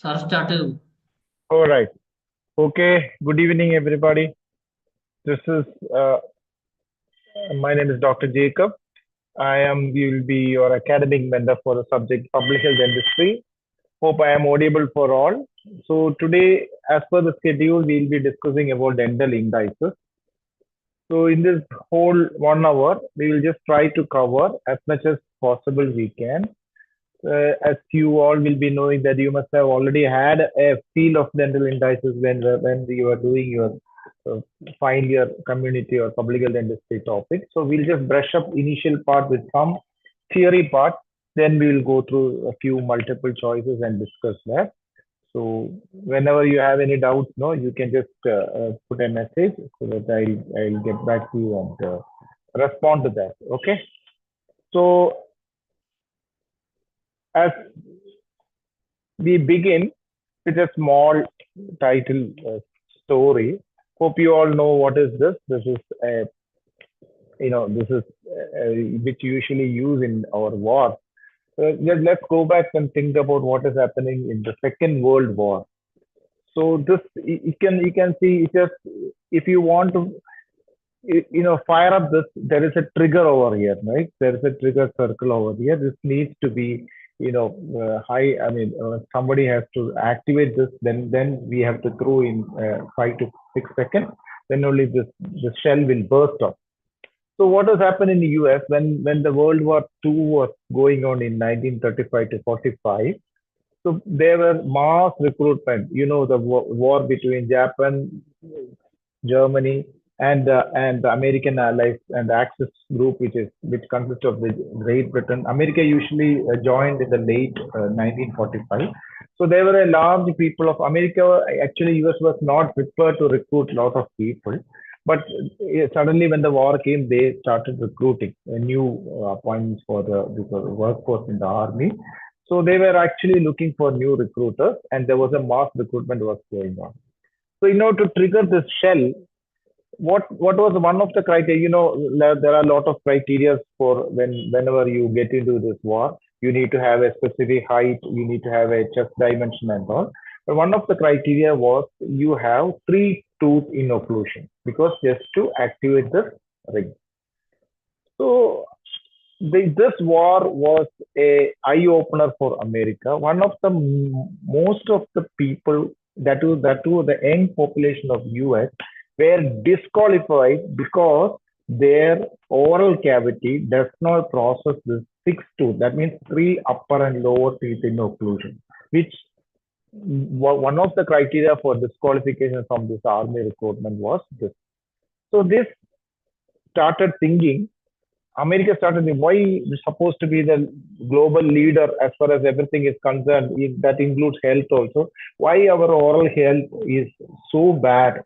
Sir started. All right. Okay. Good evening, everybody. This is my name is Dr. Jacob. I am will be your academic mentor for the subject public health dentistry. Hope I am audible for all. So today, as per the schedule, we'll be discussing about dental indices. So in this whole 1 hour, we will just try to cover as much as possible we can. As you all will be knowing that you must have already had a feel of dental indices when you are doing your uh, final year community or public health dentistry topic. So we'll just brush up initial part with some theory part, then we will go through a few multiple choices and discuss that. So whenever you have any doubts, no, you can just put a message so that I'll get back to you and respond to that. Okay. So as we begin with a small title story. Hope you all know what is this. This is a this is which usually use in our war. Let's go back and think about what is happening in the Second World War. So this you can see it just if you want to fire up this, there is a trigger over here, right? There is a trigger circle over here. This needs to be high. I mean, somebody has to activate this, then we have to throw in 5 to 6 seconds, then only this shell will burst off. So what has happened in the US when the World War II was going on in 1935 to 45? So there were mass recruitment. The war between Japan, Germany, and the American allies and the Axis group, which consists of the Great Britain. America usually joined in the late 1945. So there were a large people of America. Actually, US was not prepared to recruit a lot of people, but suddenly when the war came, they started recruiting new appointments for the workforce in the army. So they were actually looking for new recruiters, and there was a mass recruitment was going on. So to trigger this shell, what was one of the criteria? There are a lot of criteria for whenever you get into this war. You need to have a specific height, you need to have a chest dimension and all. But one of the criteria was you have three tooth in occlusion because just to activate the ring. So this war was a eye opener for America. One of the most of the people that were the young population of US were disqualified because their oral cavity does not process the six tooth. That means three upper and lower teeth in occlusion, which one of the criteria for disqualification from this army recruitment was this. So this started thinking America started why is supposed to be the global leader as far as everything is concerned. That includes health also. Why our oral health is so bad?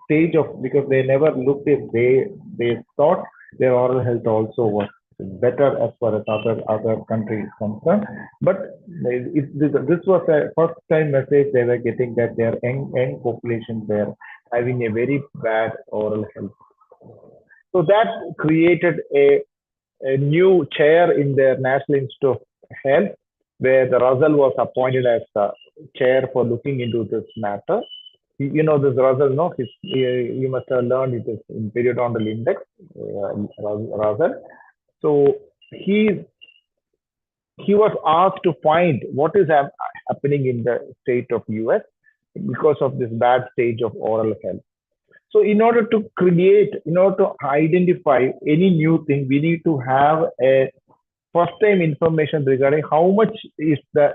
Stage of because they never looked at they thought their oral health also was better as far as other countries concerned. But this was a first time message they were getting that their young population were having a very bad oral health. So that created a new chair in their National Institute of Health, where the Russell was appointed as the chair for looking into this matter. This Russell, no, you must have learned it is in periodontal index, Russell. So he he was asked to find what is happening in the state of US because of this bad stage of oral health. So in order to identify any new thing, we need to have a first time information regarding how much is the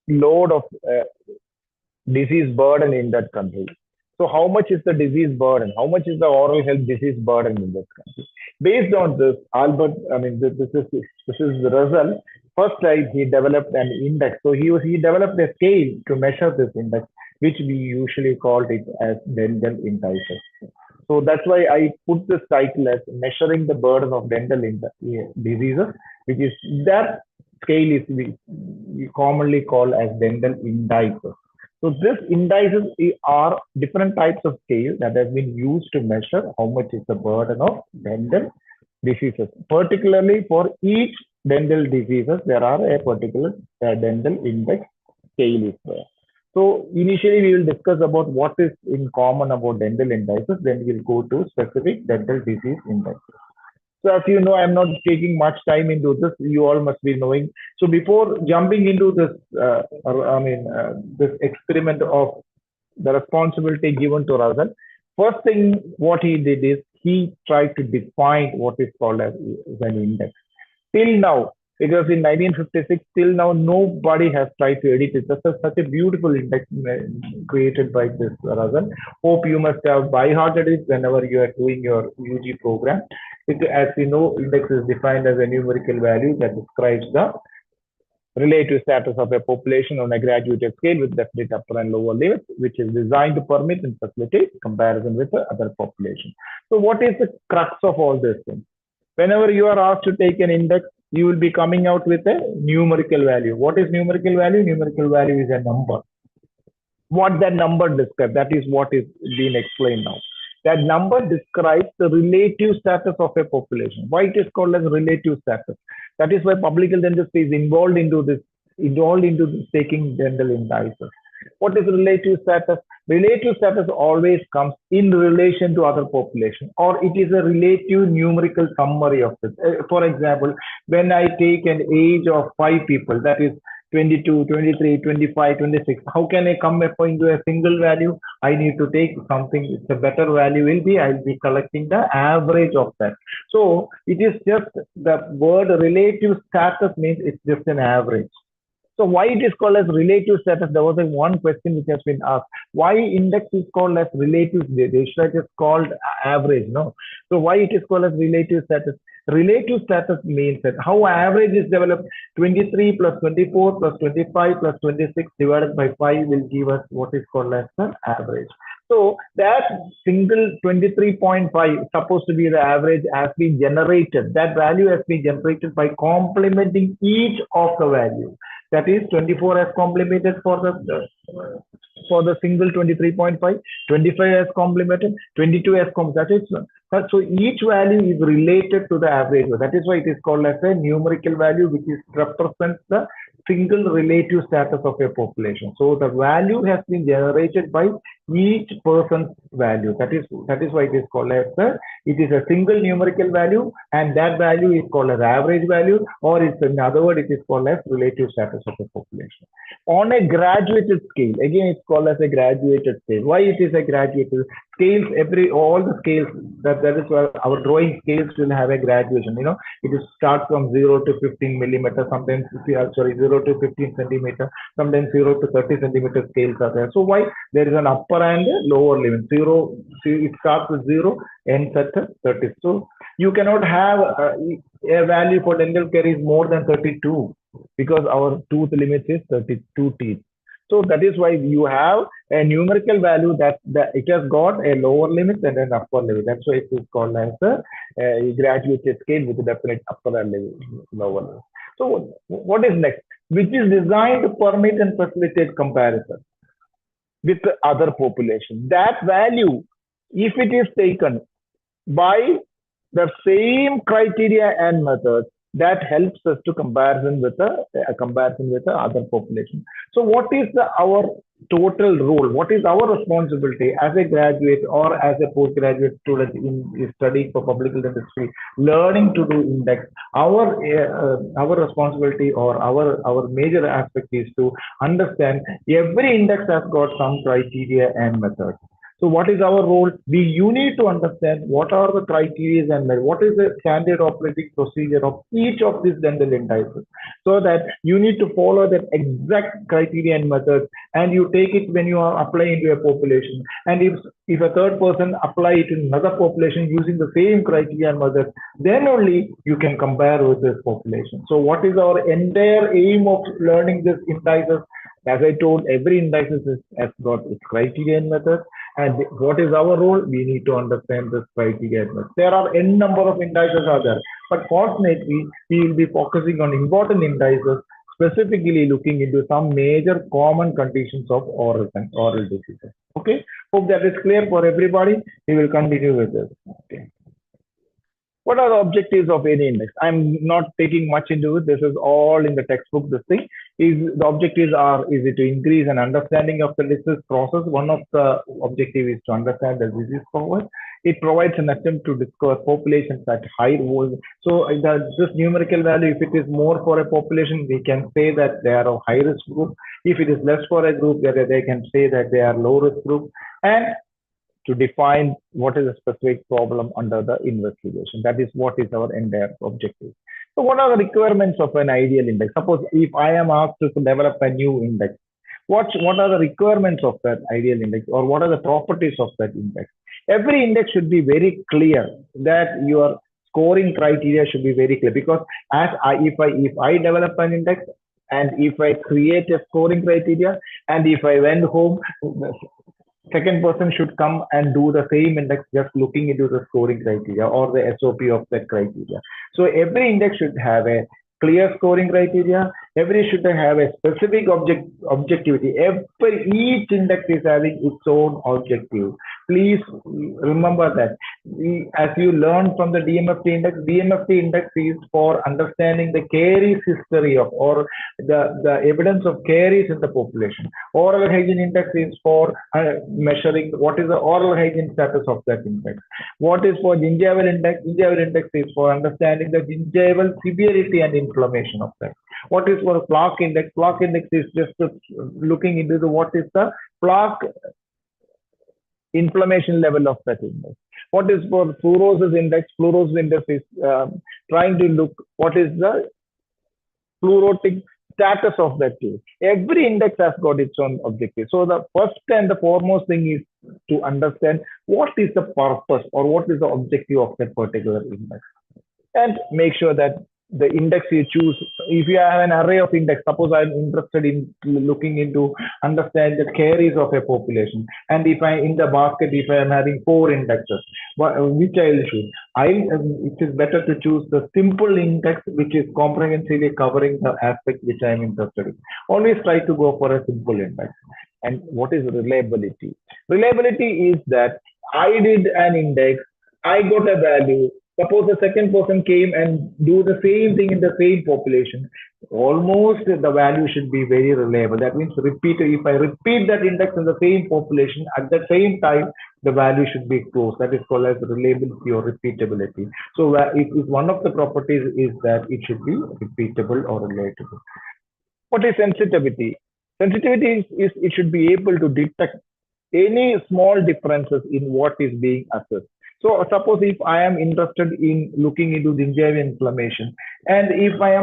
load of disease burden in that country. So how much is the disease burden? How much is the oral health disease burden in that country? Based on this, this is the result. First, he developed an index. So he developed a scale to measure this index, which we usually called it as dental indices. So that's why I put this title as measuring the burden of dental diseases, which is that scale is we commonly call as dental indices. So these indices are different types of scale that has been used to measure how much is the burden of dental diseases. Particularly for each dental diseases, there are a particular dental index scale is there. So initially we will discuss about what is in common about dental indices, then we'll go to specific dental disease indexes. So as you know, I'm not taking much time into this. You all must be knowing. So before jumping into this, this experiment of the responsibility given to Russell, first thing what he did is he tried to define what is called as an index. Till now, it was in 1956. Till now, nobody has tried to edit it. That's such a beautiful index created by this Razan. Hope you must have by-hearted it whenever you are doing your UG program. As you know, index is defined as a numerical value that describes the relative status of a population on a graduated scale with definite upper and lower limits, which is designed to permit and facilitate comparison with the other population. So what is the crux of all this thing? Whenever you are asked to take an index, you will be coming out with a numerical value. What is numerical value? Numerical value is a number. What that number describes, that is what is being explained now. That number describes the relative status of a population. Why it is called as relative status? That is why public health dentistry is involved into this taking dental indices. What is relative status? Relative status always comes in relation to other population, or it is a relative numerical summary of it. For example, when I take an age of 5 people, that is 22, 23, 25, 26, how can I come up into a single value? I need to take something, it's a better value will be, I'll be collecting the average of that. So it is just the word relative status means it's just an average. So why it is called as relative status? There was one question which has been asked. Why index is called as relative? They should have just called average, no? So why it is called as relative status? Relative status means that how average is developed. 23 plus 24 plus 25 plus 26 divided by 5 will give us what is called as the average. So that single 23.5 supposed to be the average has been generated. That value has been generated by complementing each of the value. That is 24 as complemented for the single 23.5, 25 as complemented, 22 as complemented. So each value is related to the average. That is why it is called as a numerical value, which is represents the single relative status of a population. So the value has been generated by each person's value. That is why it is called as it is a single numerical value, and that value is called as average value, or it's in other words, it is called as relative status of a population. On a graduated scale, again it's called as a graduated scale. Why it is a graduated scales? All the scales that is why our drawing scales will have a graduation. You know, it is start from 0 to 15 millimeter, sometimes 0 to 15 centimeter, sometimes 0 to 30 centimeter scales are there. So why? There is an upper and a lower limit. It starts with 0, ends at 30. So you cannot have a value for dental care is more than 32 because our tooth limit is 32 teeth. So that is why you have a numerical value that it has got a lower limit and an upper limit. That's why it is called as a graduated scale with a definite upper and lower limit. So what is next? Which is designed to permit and facilitate comparison with the other population. That value, if it is taken by the same criteria and methods, that helps us to comparison with the other population. So what is our total role? What is our responsibility as a graduate or as a postgraduate student in studying for public health dentistry, learning to do index? Our responsibility or our major aspect is to understand every index has got some criteria and methods. So what is our role? You need to understand what are the criteria and what is the standard operating procedure of each of these dental indices, so that you need to follow that exact criteria and methods, and you take it when you are applying to a population. And if a third person apply it in another population using the same criteria and methods, then only you can compare with this population. So what is our entire aim of learning this indices? As I told, every indices has got its criteria and methods. And what is our role? We need to understand this criteria. There are n number of indices are there, but fortunately, we will be focusing on important indices, specifically looking into some major common conditions of oral diseases. Okay, hope that is clear for everybody. We will continue with this. Okay. What are the objectives of any index? I'm not taking much into it. This is all in the textbook, this thing. The objectives are, is it to increase an understanding of the disease process? One of the objective is to understand the disease forward. It provides an attempt to discover populations at high volume. So this numerical value, if it is more for a population, we can say that they are a high risk group. If it is less for a group, they can say that they are low risk group. And to define what is a specific problem under the investigation. That is what is our entire objective. So what are the requirements of an ideal index? Suppose if I am asked to develop a new index, what are the requirements of that ideal index, or what are the properties of that index? Every index should be very clear, that your scoring criteria should be very clear, because if I develop an index, and if I create a scoring criteria, and if I went home, second person should come and do the same index, just looking into the scoring criteria or the SOP of that criteria. So every index should have a clear scoring criteria. Every should have a specific objectivity. Each index is having its own objective. Please remember that. As you learn from the DMFT index is for understanding the caries history of, or the evidence of caries in the population. Oral hygiene index is for measuring what is the oral hygiene status of that index. What is for gingival index? Gingival index is for understanding the gingival severity and inflammation of that. What is for plaque index? Plaque index is just looking into what is the plaque inflammation level of that index. What is for fluorosis index? Fluorosis index is trying to look what is the fluorotic status of that case. Every index has got its own objective. So the first and the foremost thing is to understand what is the purpose or what is the objective of that particular index, and make sure that the index you choose, if you have an array of index, suppose I'm interested in looking into understand the caries of a population, and if I in the basket, if I am having 4 indexes, which I will choose? It is better to choose the simple index, which is comprehensively covering the aspect which I am interested in. Always try to go for a simple index. And what is reliability? Reliability is that I did an index, I got a value. Suppose the second person came and do the same thing in the same population, almost the value should be very reliable. That means if I repeat that index in the same population at the same time, the value should be close. That is called as reliability or repeatability. So one of the properties is that it should be repeatable or relatable. What is sensitivity? Sensitivity is it should be able to detect any small differences in what is being assessed. So suppose if I am interested in looking into gingival inflammation, and if I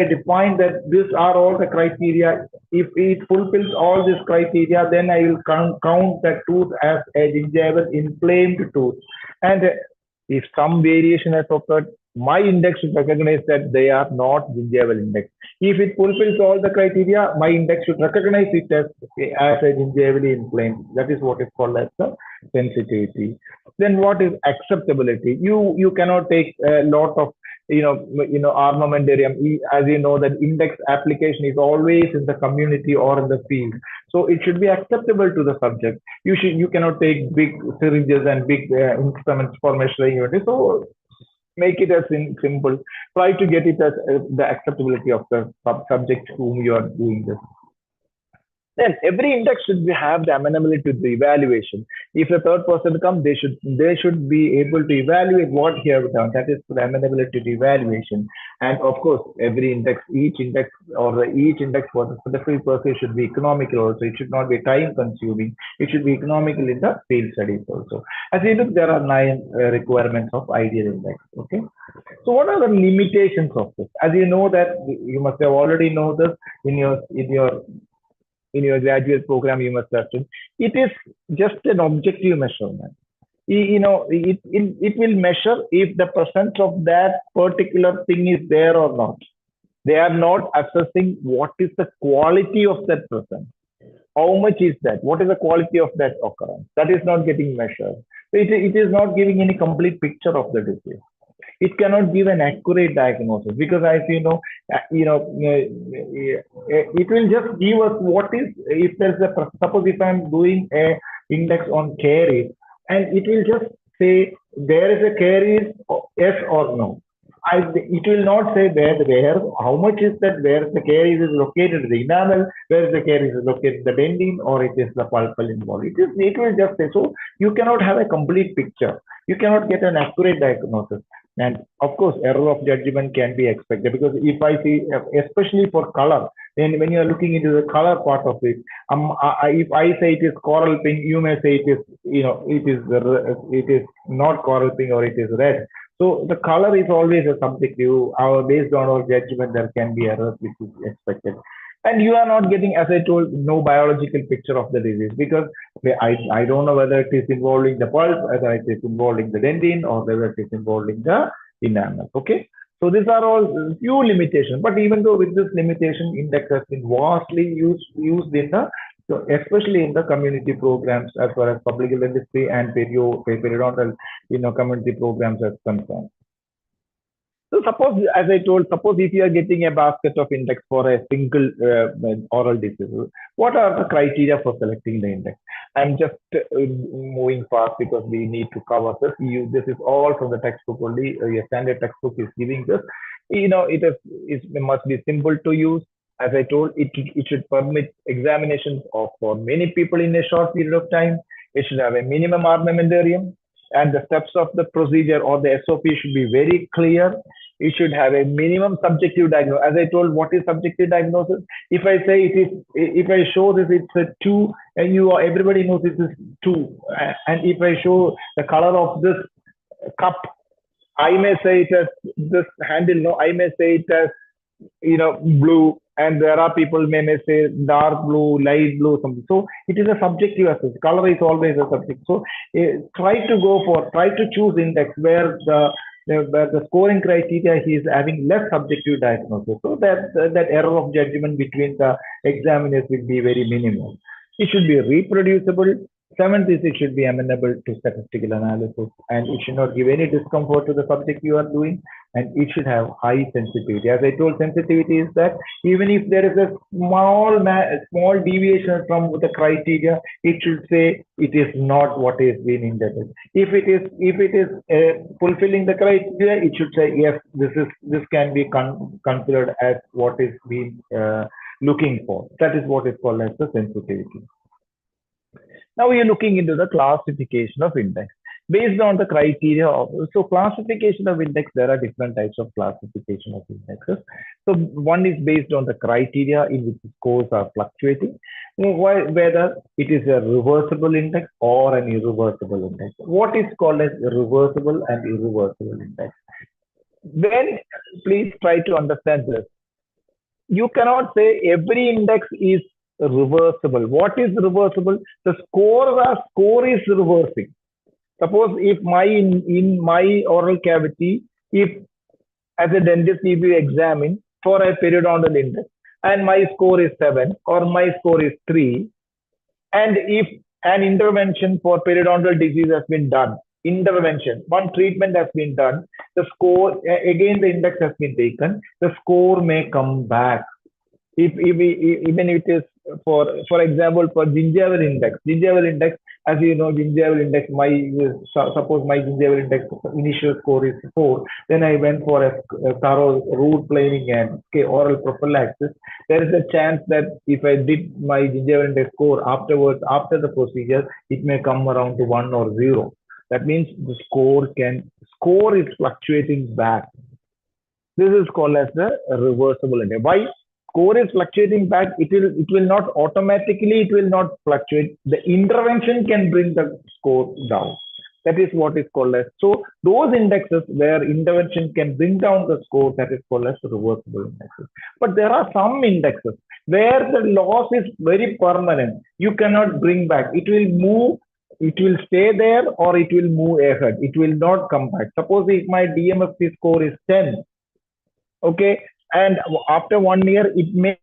define that these are all the criteria, if it fulfills all these criteria, then I will count that tooth as a gingival inflamed tooth. And if some variation has occurred, my index should recognize that they are not gingival index. If it fulfills all the criteria, my index should recognize it as a gingivally inflamed. That is what is called as the sensitivity. Then what is acceptability? You cannot take a lot of armamentarium. As you know, that index application is always in the community or in the field. So it should be acceptable to the subject. You cannot take big syringes and big instruments for measuring units. So make it as simple. Try to get it as the acceptability of the subject whom you are doing this. Then every index should have the amenability to the evaluation. If a third person comes, they should be able to evaluate what he has done. That is the amenability to the evaluation. And of course, each index for the specific person should be economical also. It should not be time consuming. It should be economical in the field studies also. As you look, there are 9 requirements of ideal index. Okay. So what are the limitations of this? As you know that you must have already know this in your graduate program, you must have seen. It is just an objective measurement. It will measure if the presence of that particular thing is there or not. They are not assessing what is the quality of that presence. How much is that? What is the quality of that occurrence? That is not getting measured. It is not giving any complete picture of the disease. It cannot give an accurate diagnosis, because as it will just give us what is, if there's suppose if I'm doing a index on caries, and it will just say there is a caries, yes or no. it will not say where, how much is that, where the caries is located, the enamel, where the caries is located, the dentine, or it is the pulpal involved. It will just say, so you cannot have a complete picture. You cannot get an accurate diagnosis. And of course, error of judgment can be expected, because if I see, especially for color, then when you are looking into the color part of it, if I say it is coral pink, you may say it is, it is not coral pink, or it is red. So the color is always a subjective. Based on our judgment, there can be errors which is expected. And you are not getting, as I told, no biological picture of the disease, because I don't know whether it is involving the pulp, whether it is involving the dentine, or whether it is involving the enamel. Okay. So these are all few limitations. But even though with this limitation, index has been vastly used in the, so especially in the community programs as far as public dentistry and periodontal, community programs are concerned. So suppose, as I told, suppose if you are getting a basket of index for a single oral disease, what are the criteria for selecting the index? I'm just moving fast because we need to cover this. This is all from the textbook only. Your standard textbook is giving this. It must be simple to use. As I told, it should permit examinations of for many people in a short period of time. It should have a minimum armamentarium, and the steps of the procedure or the SOP should be very clear. It should have a minimum subjective diagnosis. As I told, what is subjective diagnosis? If I say it is, if I show this, it's a 2, and everybody knows it is 2. And if I show the color of this cup, I may say it as this handle. No, I may say it as, blue, and there are people may say dark blue, light blue, something. So it is a subjective assessment. Color is always a subject. So try to choose index where the scoring criteria he is having less subjective diagnosis, so that error of judgment between the examiners will be very minimal. It should be reproducible. Seventh is it should be amenable to statistical analysis, and it should not give any discomfort to the subject you are doing, and it should have high sensitivity. As I told, sensitivity is that even if there is a small deviation from the criteria, it should say it is not what is being intended. If it is fulfilling the criteria, it should say yes, this can be considered as what is being looking for. That is what is called as the sensitivity. Now we are looking into the classification of index based on the criteria of, so classification of index, there are different types of classification of indexes. So one is based on the criteria in which scores are fluctuating, whether it is a reversible index or an irreversible index. What is called as reversible and irreversible index? Then please try to understand this. You cannot say every index is reversible. What is reversible? The score is reversing. Suppose if in my oral cavity, if as a dentist, if you examine for a periodontal index and my score is 7 or my score is 3, and if an intervention for periodontal disease has been done, one treatment has been done, the score, again the index has been taken, the score may come back. Even if it is for example, for gingival index, as you know, gingival index, suppose my gingival index initial score is 4, then I went for a thorough root planing and oral prophylaxis. There is a chance that if I did my gingival index score afterwards, after the procedure, it may come around to 1 or 0. That means the score is fluctuating back. This is called as the reversible index. Why? Score is fluctuating back, it will not automatically, it will not fluctuate. The intervention can bring the score down. That is what is called as. So those indexes where intervention can bring down the score, that is called as reversible indexes. But there are some indexes where the loss is very permanent. You cannot bring back. It will move, it will stay there, or it will move ahead. It will not come back. Suppose if my DMFT score is 10, okay, and after 1 year, it may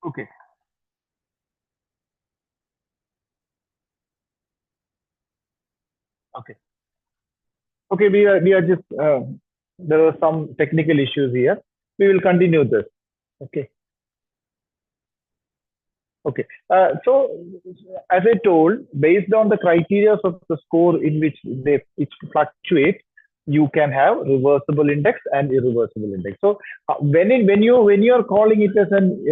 Okay. Okay. Okay. We are just there are some technical issues here. We will continue this. Okay. Okay. So, as I told, based on the criteria of the score in which they it fluctuates, you can have reversible index and irreversible index. So, when you are calling it as an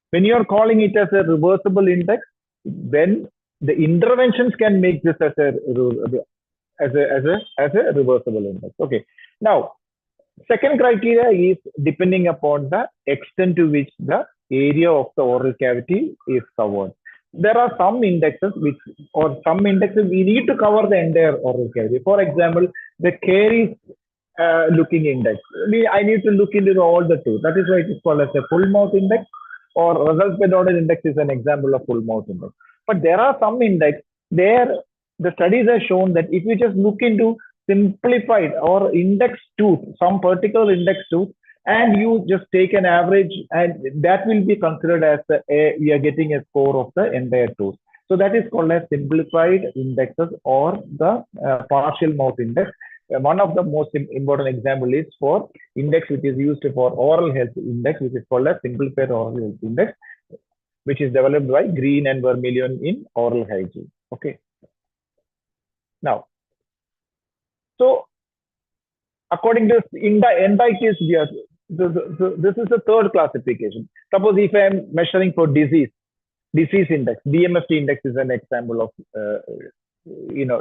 when you are calling it as a reversible index, then the interventions can make this as a reversible index. Okay. Now, second criteria is depending upon the extent to which the area of the oral cavity is covered. There are some indexes or some indexes we need to cover the entire oral cavity. For example, the caries looking index. I need to look into all the two. That is why it is called as a full mouth index, or results periodic index is an example of full mouth index. But there are some index there. The studies have shown that if you just look into simplified or index tooth, some particular index tooth, and you just take an average, and that will be considered as we are getting a score of the entire tooth. So that is called as simplified indexes or the partial mouth index. One of the most important example is for index which is used for oral health index, which is called as simplified oral health index, which is developed by Green and Vermeulen in oral hygiene. Okay. Now, so according to entities, this is the third classification. Suppose if I am measuring for disease index, DMFT index is an example of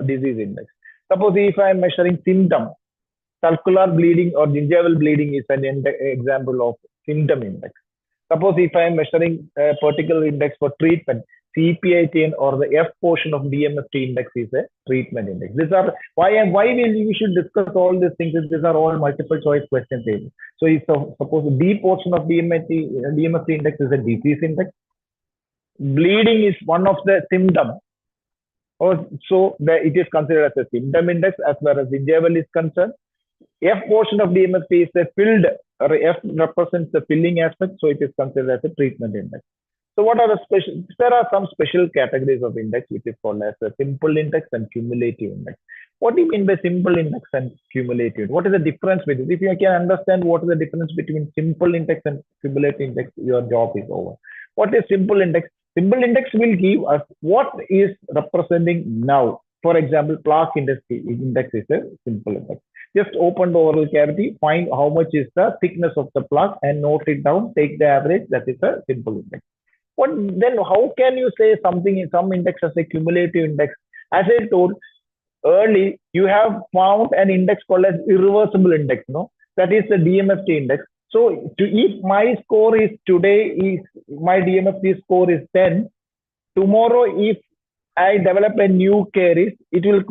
disease index. Suppose if I am measuring symptom, circular bleeding or gingival bleeding is an example of symptom index. Suppose if I am measuring a particular index for treatment, CPI10 or the F portion of DMFT index is a treatment index. These are why we should discuss all these things. These are all multiple choice questions. So if suppose the D portion of DMFT index is a disease index, bleeding is one of the symptoms. So it is considered as a symptom index as far as gingival is concerned. F portion of DMFT is a filled, or F represents the filling aspect, so it is considered as a treatment index. So what are the special? There are some special categories of index which is called as a simple index and cumulative index. What do you mean by simple index and cumulative? What is the difference between? If you can understand what is the difference between simple index and cumulative index, your job is over. What is simple index? Simple index will give us what is representing now. For example, plaque index is a simple index. Just open the oral cavity, find how much is the thickness of the plaque and note it down, take the average, that is a simple index. What then? How can you say something in some index as a cumulative index? As I told early, you have found an index called as irreversible index. No, that is the DMFT index. So if my score is today is my DMFT score is 10, tomorrow if I develop a new caries, it will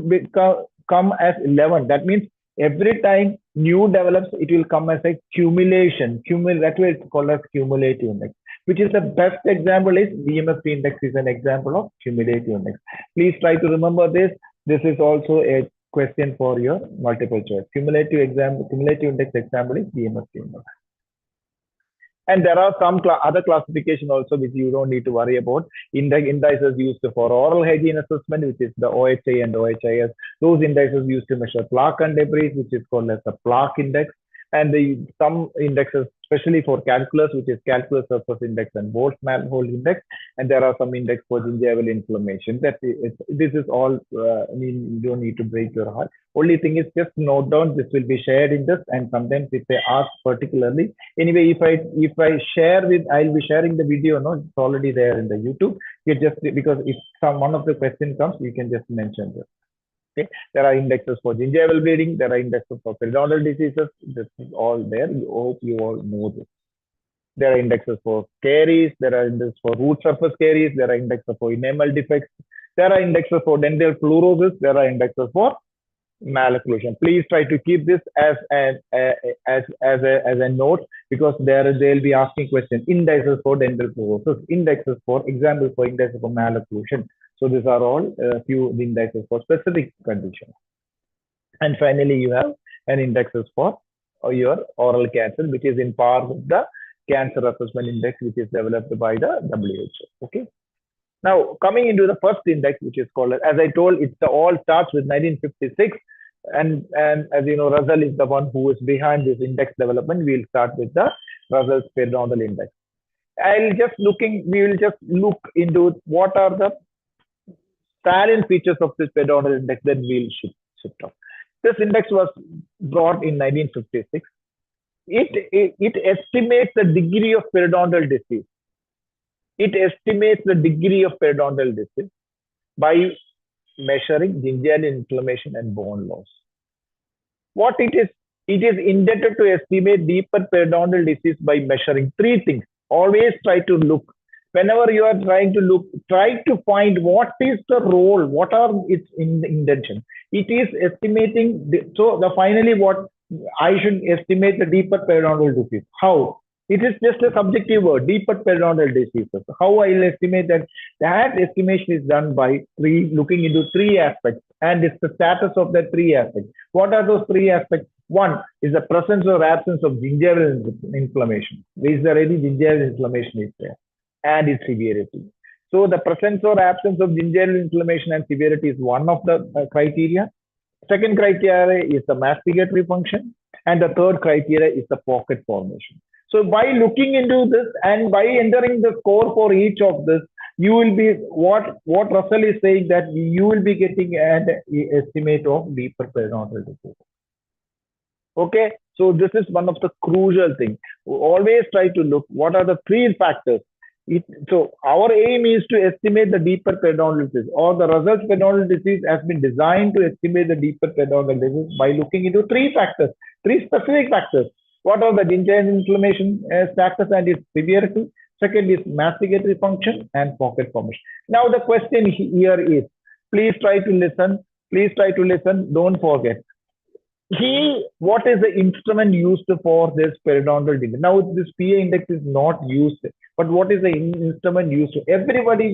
come as 11. That means every time new develops, it will come as a accumulation. That way it's called as cumulative index. Which is the best example is DMFT index is an example of cumulative index. Please try to remember this. This is also a question for your multiple choice. Cumulative index example is DMFT index. And there are some other classification also which you don't need to worry about. Indices used for oral hygiene assessment, which is the OHI and OHIS. Those indices used to measure plaque and debris, which is called as the plaque index. And some indexes, especially for calculus, which is calculus surface index and Boltzmann-Mann index. And there are some index for gingival inflammation. This is all, you don't need to break your heart. Only thing is just note down, this will be shared in this, and sometimes if they ask particularly, anyway, if I share with, I'll be sharing the video, no, it's already there in the YouTube. You just, because if one of the question comes, you can just mention this. Okay. There are indexes for gingival bleeding. There are indexes for periodontal diseases. This is all there. I hope you all know this. There are indexes for caries. There are indexes for root surface caries. There are indexes for enamel defects. There are indexes for dental fluorosis. There are indexes for malocclusion. Please try to keep this as a note, because they'll be asking questions. Indexes for dental fluorosis. Indexes for example for indexes for malocclusion. So these are all few indexes for specific conditions. And finally, you have an indexes for your oral cancer, which is in par with the cancer assessment index, which is developed by the WHO. Okay. Now, coming into the first index, which is called, as I told, it's the all starts with 1956. And as you know, Russell is the one who is behind this index development. We'll start with the Russell's periodontal index. We will just look into what are the salient features of this periodontal index, then we'll shift off. This index was brought in 1956. It estimates the degree of periodontal disease. It estimates the degree of periodontal disease by measuring gingival inflammation and bone loss. What it is intended to estimate deeper periodontal disease by measuring three things. Always try to look. Whenever you are trying to look, try to find what is the role, what are its intention. It is estimating, finally what I should estimate the deeper periodontal disease. How? It is just a subjective word, deeper periodontal diseases. How I will estimate that? That estimation is done by looking into three aspects, and it's the status of the three aspects. What are those three aspects? One is the presence or absence of gingival inflammation. Is there any gingival inflammation is there? And its severity. So the presence or absence of gingival inflammation and severity is one of the criteria. Second criteria is the masticatory function, and the third criteria is the pocket formation. So by looking into this and by entering the score for each of this, you will be what Russell is saying, that you will be getting an estimate of deeper periodontal disease. Okay, so this is one of the crucial things. Always try to look what are the three factors. So our aim is to estimate the deeper periodontal disease, or the Russell's periodontal disease has been designed to estimate the deeper periodontal disease by looking into three factors, three specific factors. What are the gingival inflammation status and its severity? Second is masticatory function and pocket formation. Now the question here is, please try to listen. Please try to listen. Don't forget. What is the instrument used for this periodontal disease? Now this PA index is not used, but what is the instrument used? Everybody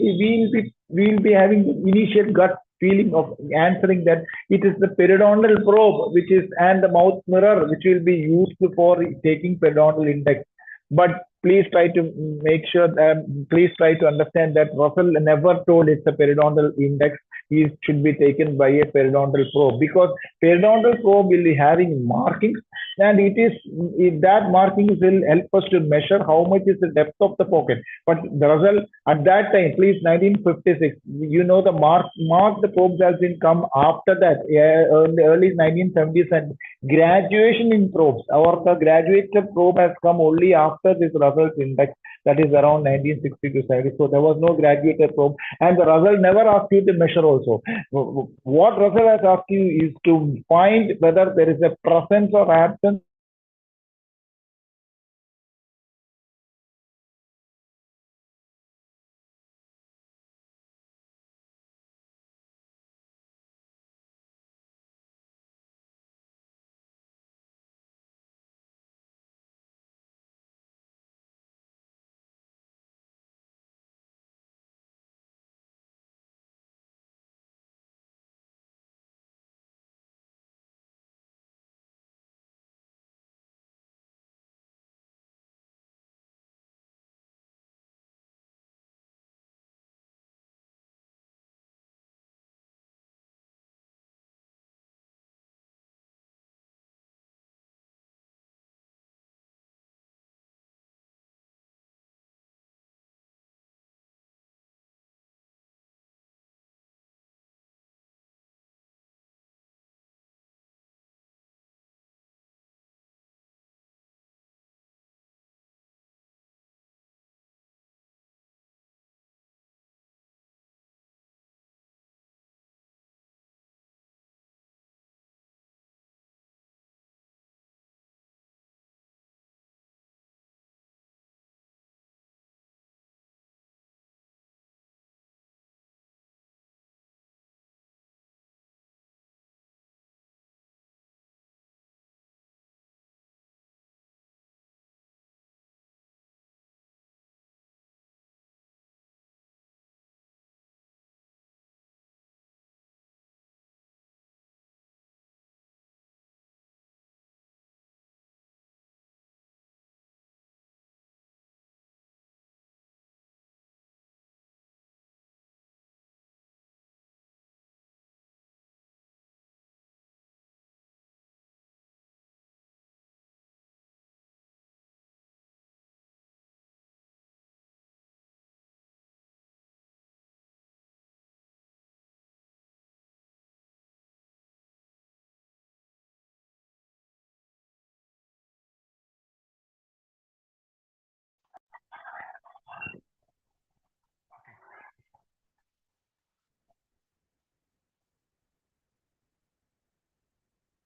will be having the initial gut feeling of answering that it is the periodontal probe, which is, and the mouth mirror, which will be used for taking periodontal index. But please try to make sure that, please try to understand that Russell never told it's a periodontal index. It should be taken by a periodontal probe, because periodontal probe will be having markings, and that markings will help us to measure how much is the depth of the pocket. But Russell at that time, please, 1956, you know, the the probes has been come after that, in the early 1970s, and graduation in probes, or the graduated probe has come only after this Russell's index, that is around 1960 to 70. So there was no graduated probe, and the Russell never asked you to measure also. What Russell has asked you is to find whether there is a presence or absence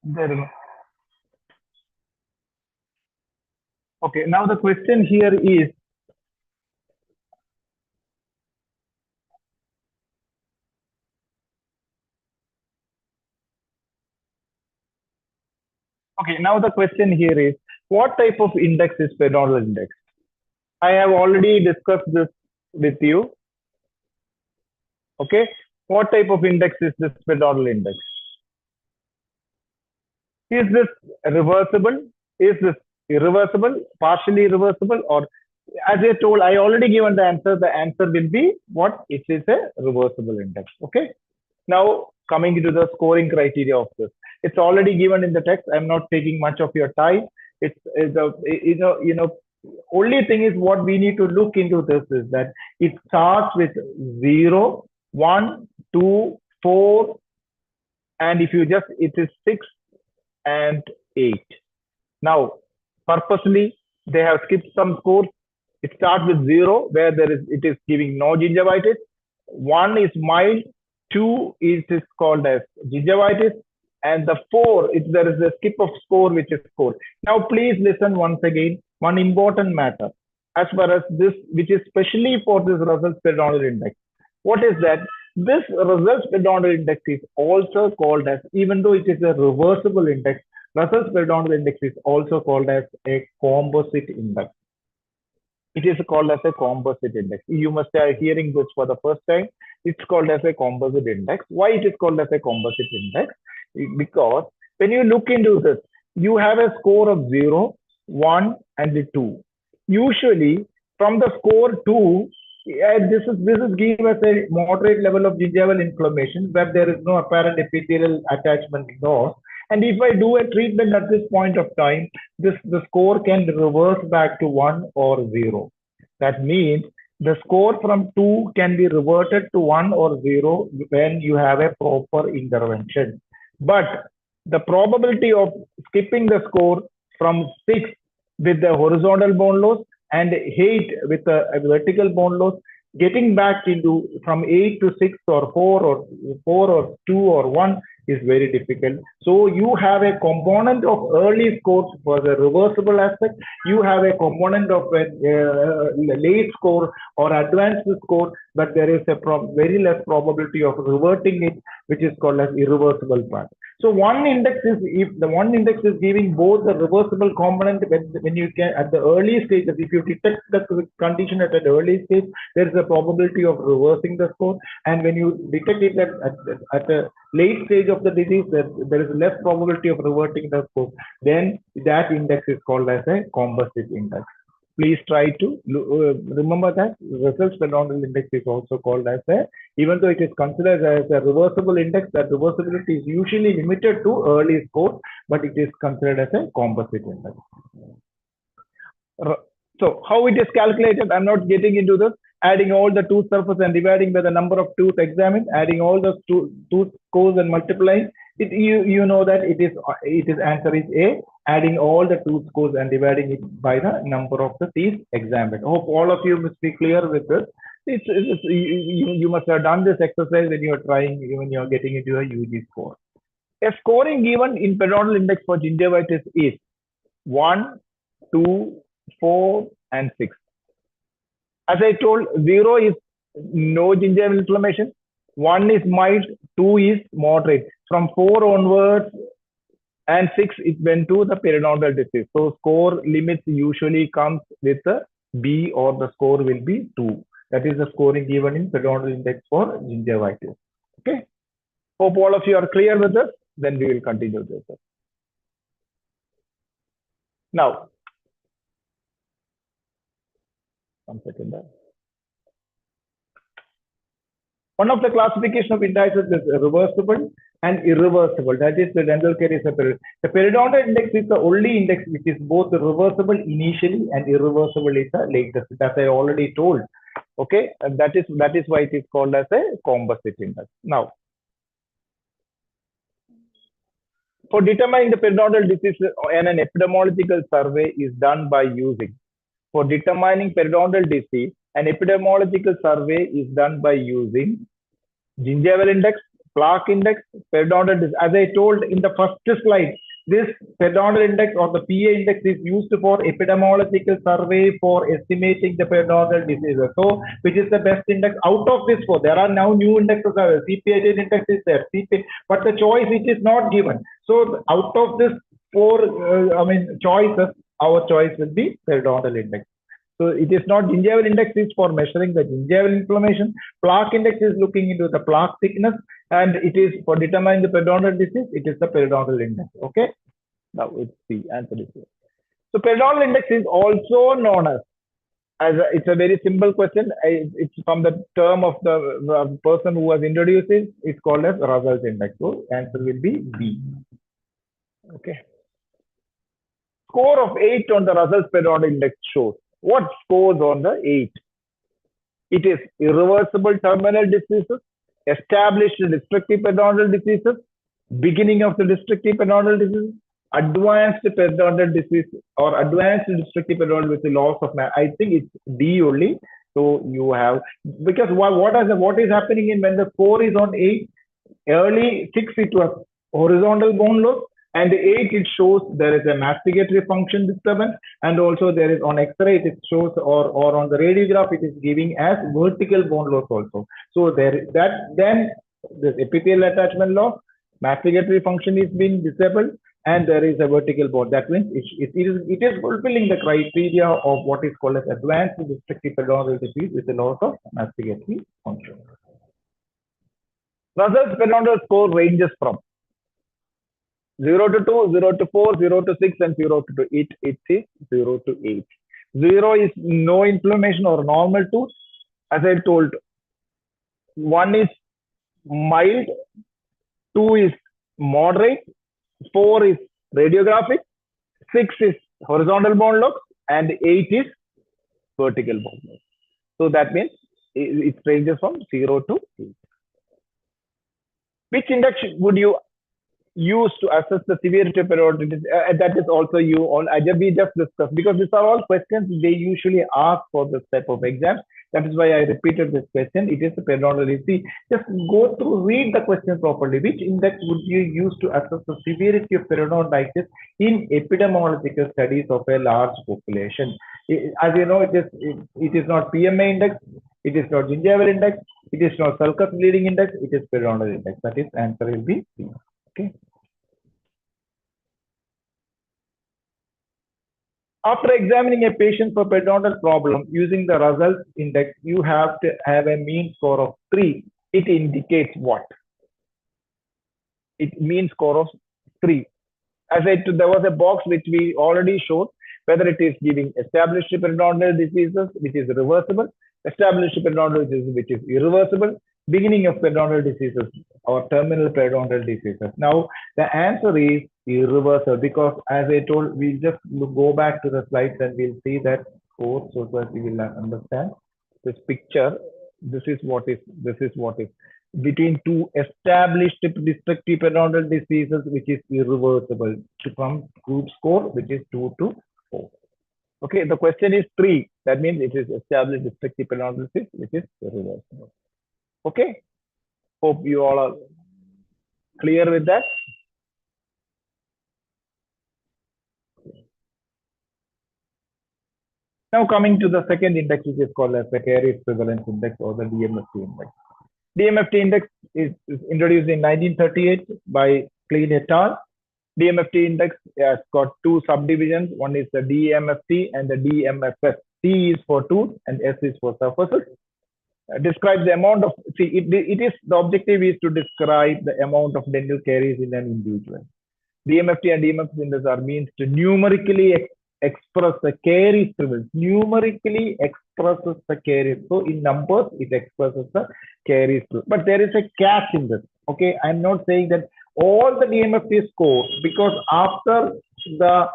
There. Okay, now the question here is, okay, now the question here is, what type of index is periodontal index? I have already discussed this with you. Okay, what type of index is this periodontal index? Is this reversible? Is this irreversible, partially reversible, or as I told, I already given the answer. The answer will be what? It is a reversible index. Okay. Now coming to the scoring criteria of this, it's already given in the text. I'm not taking much of your time. It's a only thing is what we need to look into this is that it starts with 0, 1, 2, 4, and if you just it is 6 and 8. Now, purposely, they have skipped some scores. It starts with 0, where it is giving no gingivitis. 1 is mild. 2 is called as gingivitis. And the 4, there is a skip of score, which is score. Now, please listen once again. One important matter as far as this, which is specially for this results periodontal index. What is that? This results periodontal index is also called as, even though it is a reversible index, results periodontal index is also called as a composite index. It is called as a composite index. You must be hearing this for the first time. It's called as a composite index. Why it is called as a composite index? Because when you look into this, you have a score of 0, 1, and 2. Usually, from the score 2, this is given as a moderate level of gingival inflammation where there is no apparent epithelial attachment loss. And if I do a treatment at this point of time, the score can reverse back to 1 or 0. That means the score from 2 can be reverted to 1 or 0 when you have a proper intervention. But the probability of skipping the score from 6 with the horizontal bone loss and 8 with a vertical bone loss, getting back into from 8 to 6 or 4 or 2 or 1 is very difficult. So you have a component of early scores for the reversible aspect. You have a component of a late score or advanced score, but there is a very less probability of reverting it, which is called as irreversible part. So one index is, if the one index is giving both the reversible component when you can at the early stage, if you detect the condition at an early stage, there is a probability of reversing the score. And when you detect it at a late stage of the disease, there is less probability of reverting the score. Then that index is called as a composite index. Please try to remember that results periodontal index is also called as a, even though it is considered as a reversible index, that reversibility is usually limited to early score, but it is considered as a composite index. So how it is calculated, I'm not getting into this. Adding all the tooth surface and dividing by the number of tooth examined, adding all the tooth scores and multiplying it, you know that it is answer is A, adding all the tooth scores and dividing it by the number of the teeth examined. Hope all of you must be clear with this. You must have done this exercise when you are getting into a UG score. A scoring given in periodontal index for gingivitis is 1, 2, 4, and 6. As I told, 0 is no gingival inflammation, 1 is mild, 2 is moderate. From 4 onwards and 6, it went to the periodontal disease. So score limits usually comes with a B, or the score will be 2. That is the scoring given in periodontal index for gingivitis. Okay. Hope all of you are clear with this. Then we will continue this. Now, one second. One of the classification of indices is reversible and irreversible. That is, the dental caries. The periodontal index is the only index which is both reversible initially and irreversible is the latest. That I already told. Okay, and that is why it is called as a composite index. Now, for determining the periodontal disease, an epidemiological survey is done by using. For determining periodontal disease, an epidemiological survey is done by using gingival index, Plaque index, periodontal as I told in the first slide, this periodontal index or the PA index is used for epidemiological survey for estimating the periodontal diseases. So, which is the best index out of this four? There are now new indexes. CPA index is there, CPA, but the choice it is not given. So, out of this four, choices, our choice will be periodontal index. So it is not gingival index is for measuring the gingival inflammation. Plaque index is looking into the plaque thickness, and it is for determining the periodontal disease. It is the periodontal index. Okay. Now it's the answer is here. So periodontal index is also known as it's a very simple question. It's from the term of the person who has introduced it. It's called as Russell's index. So answer will be B. Okay. Score of 8 on the Russell's periodontal index shows. What scores on the 8? It is irreversible terminal diseases, established destructive periodontal diseases, beginning of the destructive periodontal disease, advanced periodontal disease, or advanced destructive periodontal with the loss of mass. I think it's D only. So you have, because what is happening in when the score is on 8, early 6 it was horizontal bone loss, and 8 it shows there is a masticatory function disturbance, and also there is on X-ray it shows, or on the radiograph it is giving as vertical bone loss also. So there is that, then this epithelial attachment loss, masticatory function is being disabled, and there is a vertical bone. That means it is fulfilling the criteria of what is called as advanced destructive periodontal disease with the loss of masticatory function. Russell's periodontal score ranges from 0 to 2, 0 to 4, 0 to 6, and 0 to 8. It is 0 to 8. 0 is no inflammation or normal tooth. As I told, 1 is mild, 2 is moderate, 4 is radiographic, 6 is horizontal bone loss, and 8 is vertical bone loss. So that means it ranges from 0 to 8. Which index would you use to assess the severity of periodontitis? That is also we just discussed, because these are all questions they usually ask for this type of exams. That is why I repeated this question. It is the periodontal. Just go through, read the question properly. Which index would you use to assess the severity of periodontitis in epidemiological studies of a large population? As you know, it is not PMA index, it is not gingival index, it is not sulcus bleeding index, it is periodontal index. That is answer will be C. Okay. After examining a patient for periodontal problem using the Russell's index, you have to have a mean score of 3. It indicates what? It means score of 3. As there was a box which we already showed, whether it is giving established periodontal diseases, which is reversible, established periodontal diseases, which is irreversible, beginning of periodontal diseases, or terminal periodontal diseases. Now, the answer is irreversible, because as I told, we just go back to the slides and we'll see that course so that we will understand this picture. This is what is between two established destructive periodontal diseases, which is irreversible, from group score, which is 2 to 4. Okay, the question is 3. That means it is established destructive periodontal disease, which is irreversible. Okay, hope you all are clear with that. Now coming to the second index, which is called as the caries prevalence index, or the DMFT index. DMFT index is introduced in 1938 by Klein et al. DMFT index has got 2 subdivisions. One is the DMFT and the DMFS. T is for tooth and S is for surfaces. Describe the amount of, the objective is to describe the amount of dental caries in an individual. DMFT and DMFS index are means to numerically express the caries prevalence. Numerically expresses the caries. So in numbers, it expresses the caries prevalence. But there is a catch in this. Okay, I'm not saying that all the DMFT score, because after the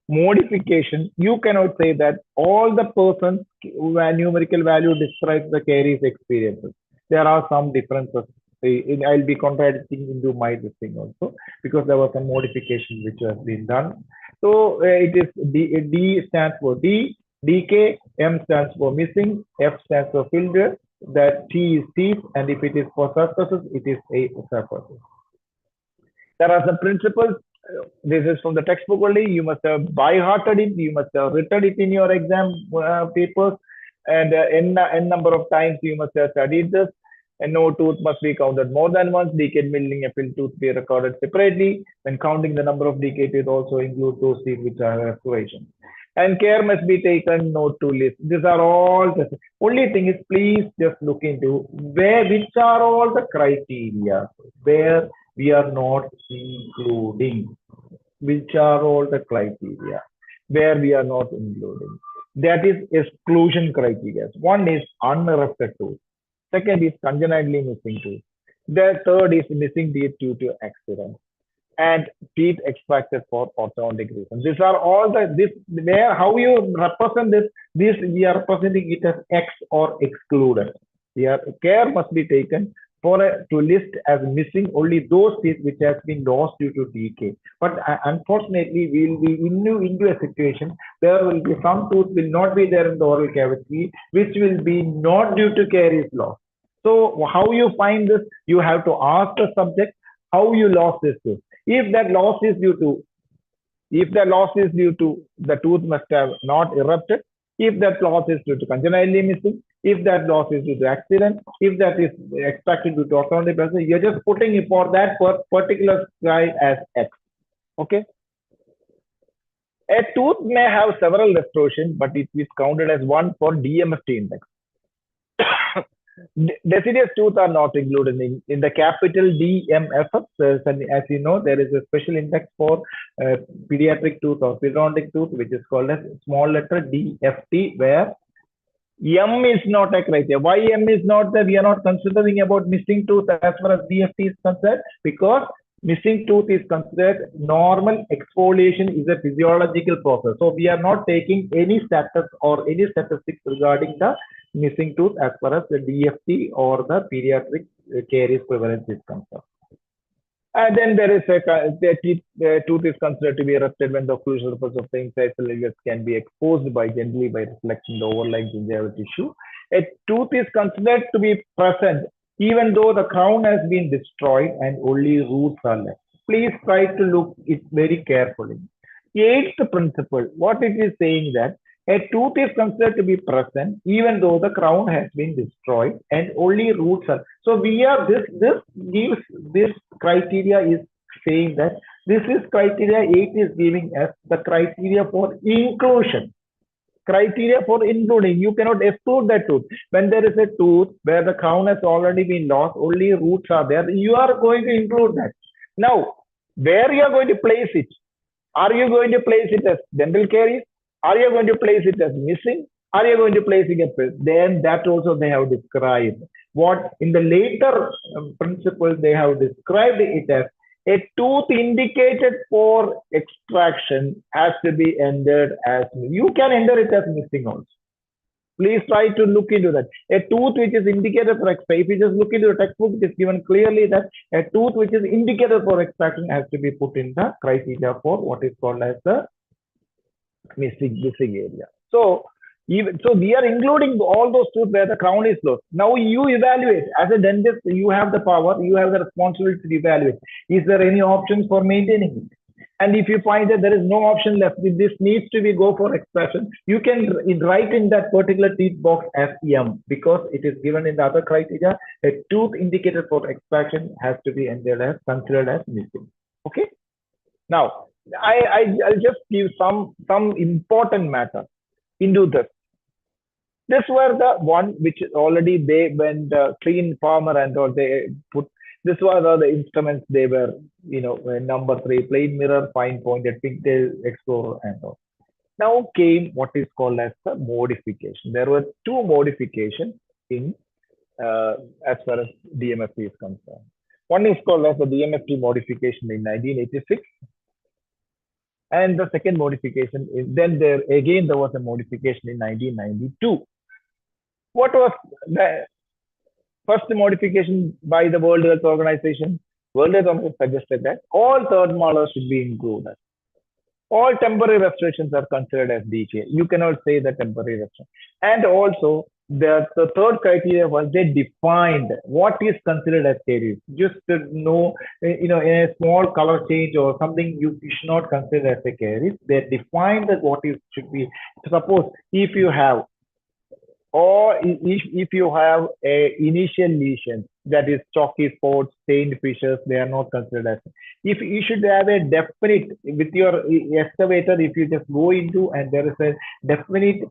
modification, you cannot say that all the persons numerical value describes the caries experiences. There are some differences. I'll be contradicting into my thing also, because there was some modification which has been done. So it is D stands for D, DK, M stands for missing, F stands for failure, that T is teeth, and if it is for surfaces, it is a surfaces. There are some principles. This is from the textbook only. You must have by-hearted it. You must have written it in your exam papers. And n number of times you must have studied this. And no tooth must be counted more than once. Decayed milling a filled tooth be recorded separately. When counting the number of decayed teeth also include those teeth which are restoration. And care must be taken not to list. These are all the only thing is please just look into where which are all the criteria where we are not including, which are all the criteria where we are not including. That is exclusion criteria. One is unerected tooth. Second is congenitally missing tooth. The third is missing teeth due to accident. And teeth extracted for orthodontic reasons. These are all this where how you represent this. This we are representing it as X or excluded. Here care must be taken for to list as missing only those teeth which has been lost due to decay. But unfortunately, we will be into a situation there will be some tooth will not be there in the oral cavity, which will be not due to caries loss. So how you find this? You have to ask the subject how you lost this tooth. If that loss is due to, if the loss is due to the tooth must have not erupted, if that loss is due to congenitally missing, if that loss is due to accident, if that is extracted due to orthodontic process, you're just putting it for that particular guy as X. Okay. A tooth may have several restorations, but it is counted as one for DMFT index. Deciduous tooth are not included in the capital DMFs. As you know, there is a special index for pediatric tooth or periodontic tooth, which is called as small letter DFT, where M is not a criteria. Why M is not there? We are not considering about missing tooth as far as DFT is concerned, because missing tooth is considered normal. Exfoliation is a physiological process. So we are not taking any status or any statistics regarding the missing tooth as far as the DFT or the pediatric caries prevalence is concerned. And then there is the tooth is considered to be erupted when the occlusal surface of the incisal can be exposed by gently by reflecting the overlying gingival tissue. A tooth is considered to be present even though the crown has been destroyed and only roots are left. Please try to look it very carefully. Eighth principle, what it is saying that a tooth is considered to be present even though the crown has been destroyed and only roots are. So we are this criteria is saying that this is criteria 8 is giving us the criteria for inclusion. Criteria for including, you cannot exclude that tooth. When there is a tooth where the crown has already been lost, only roots are there, you are going to include that. Now, where you are going to place it? Are you going to place it as dental caries? Are you going to place it as missing? Are you going to place it as then that also they have described. What in the later principle they have described it as a tooth indicated for extraction has to be entered as, you can enter it as missing also. Please try to look into that. A tooth which is indicated for extraction, if you just look into the textbook, it is given clearly that a tooth which is indicated for extraction has to be put in the criteria for what is called as the missing area. So we are including all those tooth where the crown is lost. Now you evaluate as a dentist. You have the power. You have the responsibility to evaluate. Is there any options for maintaining it? And if you find that there is no option left, this needs to be go for extraction. You can write in that particular teeth box as M, because it is given in the other criteria. A tooth indicated for extraction has to be entered as considered as missing. Okay. Now I'll just give some important matter into this. This were the one which already they when the clean farmer and all they put. This was the instruments they were, number 3, plain mirror, fine pointed, pigtail, explorer, and all. Now came what is called as the modification. There were 2 modifications in as far as DMFT is concerned. One is called as the DMFT modification in 1986. And the second modification is then there was a modification in 1992. What was the first modification by the World Health Organization? World Health Organization suggested that all third molars should be included. All temporary restorations are considered as decay. You cannot say that temporary restoration. And also the third criteria was they defined what is considered as caries. Just to know, in a small color change or something, you should not consider as a caries. They defined that what is should be. Suppose if you have, or if you have a initial lesion, that is chalky spots, stained fissures, they are not considered as. If you should have a definite with your excavator, if you just go into and there is a definite,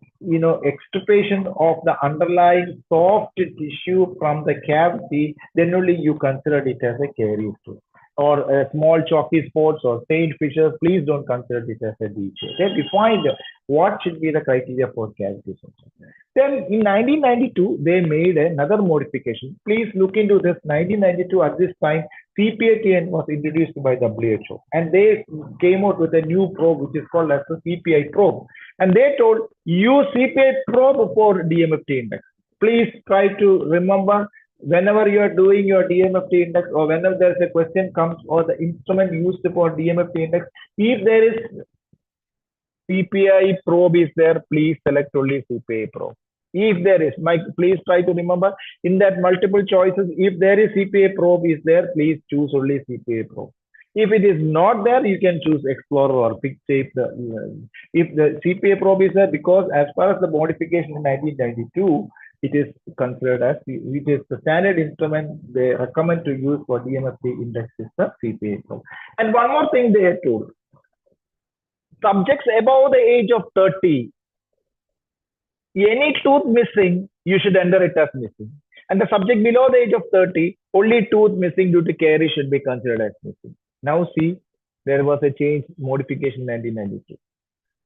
extirpation of the underlying soft tissue from the cavity, then only you consider it as a caries too. Or small chalky spots or stained fissures, please don't consider it as a DHA. They defined what should be the criteria for cavities. Then in 1992, they made another modification. Please look into this. 1992, at this time, CPITN was introduced by WHO, and they came out with a new probe which is called as the CPI probe. And they told use CPI probe for DMFT index. Please try to remember whenever you are doing your DMFT index or whenever there is a question comes or the instrument used for DMFT index, if there is CPI probe is there, please select only CPI probe. If there is, Mike, please try to remember in that multiple choices, if there is CPA probe is there, please choose only CPA probe. If it is not there, you can choose Explorer or Pick Shape. If the CPA probe is there, because as far as the modification in 1992, it is considered as, it is the standard instrument they recommend to use for DMFT index is the CPA probe. And one more thing they told, subjects above the age of 30, any tooth missing, you should enter it as missing. And the subject below the age of 30, only tooth missing due to caries should be considered as missing. Now see, there was a change, modification in 1992.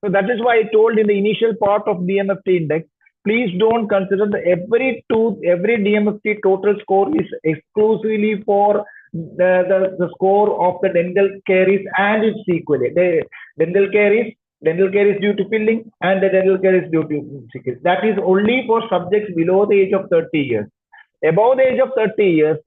So that is why I told in the initial part of DMFT index, please don't consider every tooth, every DMFT total score is exclusively for the score of the dental caries and its sequelae. The dental caries due to filling and the dental caries due to sickness. That is only for subjects below the age of 30 years. Above the age of 30 years,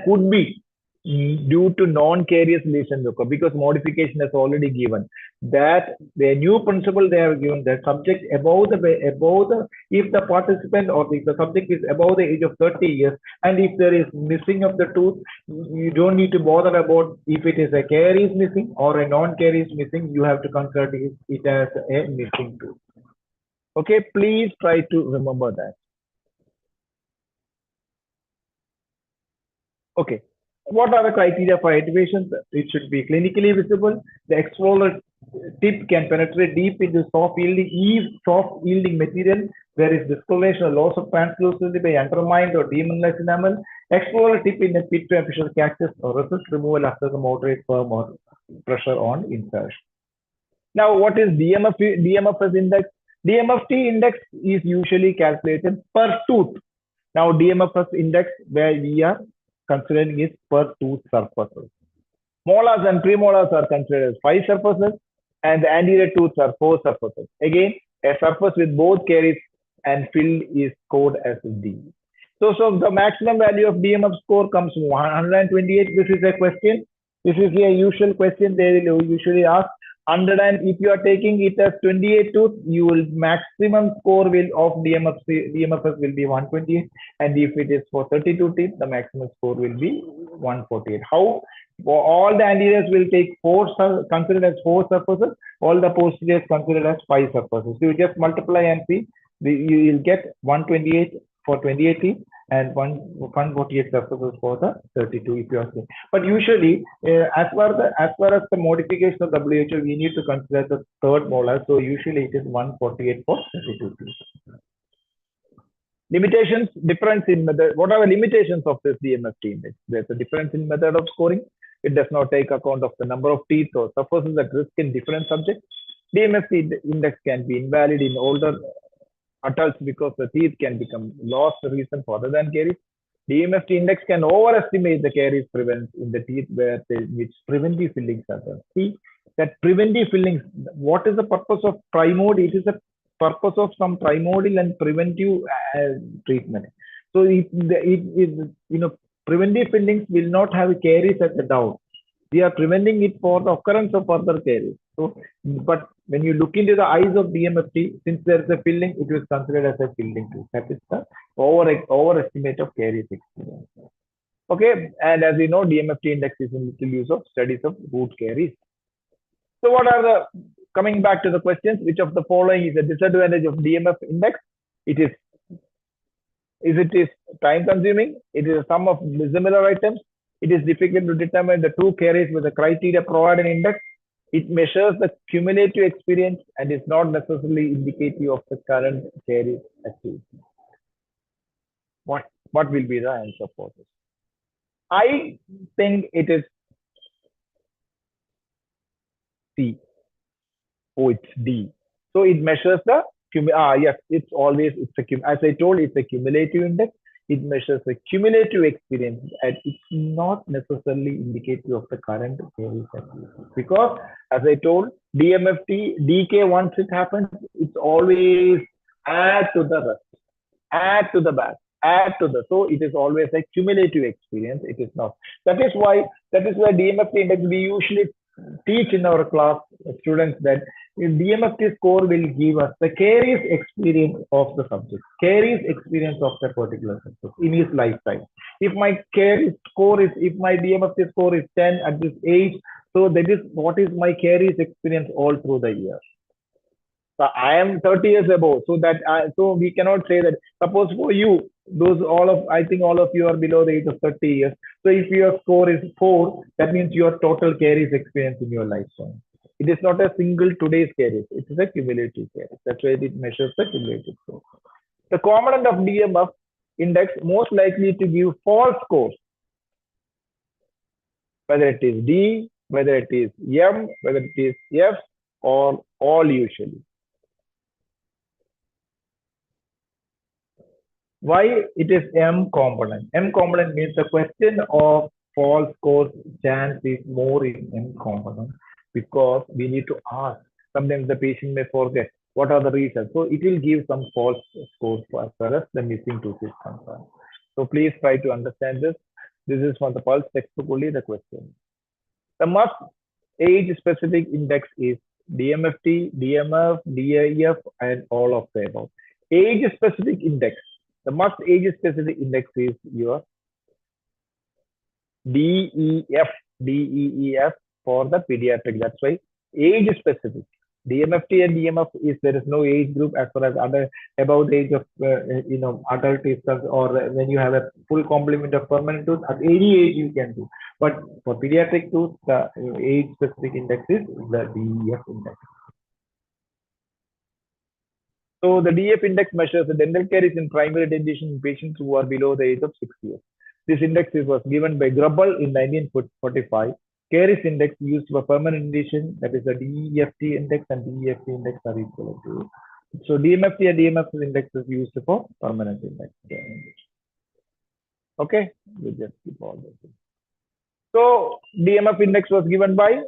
could be due to non-carious lesion because modification has already given that the new principle they have given that subject if the participant or if the subject is above the age of 30 years and if there is missing of the tooth, you don't need to bother about if it is a caries missing or a non-caries missing. You have to consider it as a missing tooth. Okay, please try to remember that. Okay. What are the criteria for activation? It should be clinically visible. The explorer tip can penetrate deep into soft yielding material. There is discoloration or loss of translucency by undermined or demineralized enamel. Explorer tip in a pit to official cactus or resist removal after the moderate firm or pressure on insertion. Now, what is DMFS index? DMFT index is usually calculated per tooth. Now, DMFS index where we are considering is per tooth surfaces. Molars and premolars are considered as 5 surfaces and the anterior tooths are 4 surfaces. Again, a surface with both caries and fill is scored as D. So the maximum value of DMF score comes 128. This is a question. This is a usual question they will usually ask. 100 and if you are taking it as 28 tooth, you will maximum score of DMFS will be 128, and if it is for 32 teeth, the maximum score will be 148. How? All the anteriors will take considered as 4 surfaces, all the posteriors considered as 5 surfaces. So you just multiply and see, you will get 128 for 28 teeth and 148 surfaces for the 32 if you are saying. But usually, as far as the modification of WHO, we need to consider the third molar. So usually it is 148 for 32 teeth. Limitations, difference in method. What are the limitations of this DMFT index? There's a difference in method of scoring. It does not take account of the number of teeth or surfaces at risk in different subjects. DMFT index can be invalid in older adults because the teeth can become lost reason for other than caries. DMFT index can overestimate the caries prevalence in the teeth which preventive fillings are there. See that preventive fillings, what is the purpose of primordial? It is the purpose of some primordial and preventive treatment. So preventive fillings will not have caries at the down. We are preventing it for the occurrence of further caries. So, but when you look into the eyes of DMFT, since there is a filling, it was considered as a filling tooth. That is the overestimate of caries experience. Okay, and as you know, DMFT index is in little use of studies of root caries. So, what are the coming back to the questions? Which of the following is a disadvantage of DMF index? It is time consuming. It is a sum of dissimilar items. It is difficult to determine the true caries with the criteria provided in index. It measures the cumulative experience and is not necessarily indicative of the current caries activity. What will be the answer for this? I think it is C. Oh, it's D. So it measures the yes, as I told, it's a cumulative index. It measures the cumulative experience and it's not necessarily indicative of the current caries activity. Because as I told, DMFT, DK once it happens, it's always add to the rest, add to the back, add to the, so it is always a cumulative experience. It is not. That is why DMFT index we usually teach in our class students that DMFT score will give us the caries experience of the subject, caries experience of the particular subject in his lifetime. If my if my DMFT score is 10 at this age, so that is what is my caries experience all through the year. So I am 30 years above, so we cannot say that. Suppose for you, I think all of you are below the age of 30 years. So if your score is 4, that means your total caries experience in your lifetime. It is not a single today's caries. It is a cumulative caries. That's why it measures the cumulative score. The component of DMF index most likely to give false scores, whether it is D, whether it is M, whether it is F, or all usually. Why it is M component? M component means the question of false scores chance is more in M component because we need to ask. Sometimes the patient may forget what are the reasons. So it will give some false scores as far as the missing tooth is concerned. So please try to understand this. This is from the Pulse textbook only the question. The must age specific index is DMFT, DMF, DIF, and all of the above. Age specific index. The must age specific index is your DEF for the pediatric. That's why age specific. DMFT and DMF is there is no age group as far as about the age of adult is or when you have a full complement of permanent tooth at any age you can do. But for pediatric tooth, the age specific index is the DEF index. So the DF index measures the dental caries in primary dentition in patients who are below the age of 6 years. This index was given by Grubbel in 1945. Caries index used for permanent dentition, that is the DEFT index and DEFT index are equal to. So DMFT and DMF index is used for permanent index. Okay, we just keep all this. So DMF index was given by